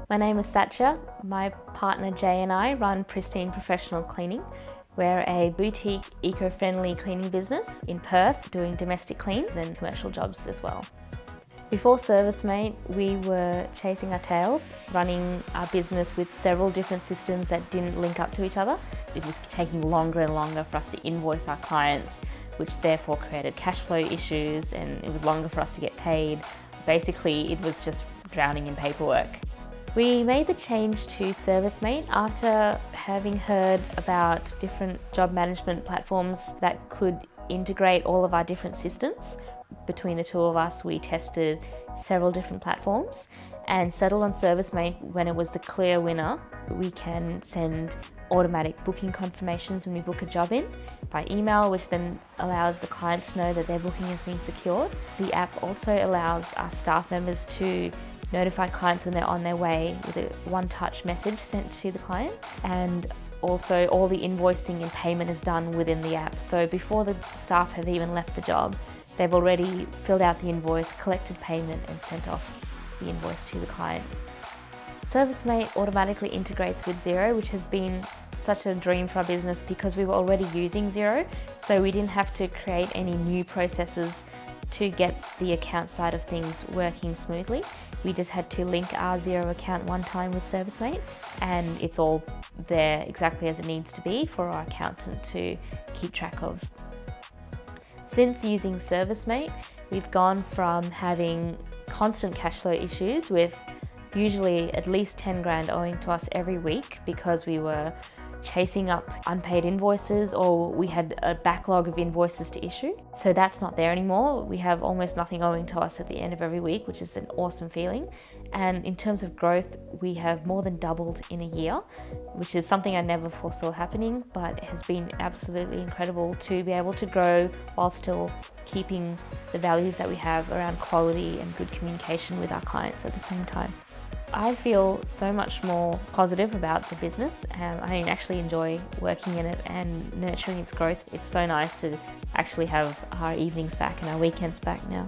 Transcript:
My name is Satya. My partner Jay and I run Pristine Professional Cleaning. We're a boutique, eco-friendly cleaning business in Perth, doing domestic cleans and commercial jobs as well. Before ServiceM8, we were chasing our tails, running our business with several different systems that didn't link up to each other. It was taking longer and longer for us to invoice our clients, which therefore created cash flow issues, and it was longer for us to get paid. Basically, it was just drowning in paperwork. We made the change to ServiceM8 after having heard about different job management platforms that could integrate all of our different systems. Between the two of us, we tested several different platforms and settled on ServiceM8 when it was the clear winner. We can send automatic booking confirmations when we book a job in by email, which then allows the clients to know that their booking has been secured. The app also allows our staff members to notify clients when they're on their way with a one-touch message sent to the client, and also all the invoicing and payment is done within the app. So before the staff have even left the job, they've already filled out the invoice, collected payment and sent off the invoice to the client. ServiceM8 automatically integrates with Xero, which has been such a dream for our business because we were already using Xero, so we didn't have to create any new processes to get the account side of things working smoothly. We just had to link our Xero account one time with ServiceM8, and it's all there exactly as it needs to be for our accountant to keep track of. Since using ServiceM8, we've gone from having constant cash flow issues with usually at least 10 grand owing to us every week because we were chasing up unpaid invoices or we had a backlog of invoices to issue. So that's not there anymore. We have almost nothing owing to us at the end of every week, which is an awesome feeling. And in terms of growth, we have more than doubled in a year, which is something I never foresaw happening, but it has been absolutely incredible to be able to grow while still keeping the values that we have around quality and good communication with our clients at the same time. I feel so much more positive about the business, and I actually enjoy working in it and nurturing its growth. It's so nice to actually have our evenings back and our weekends back now.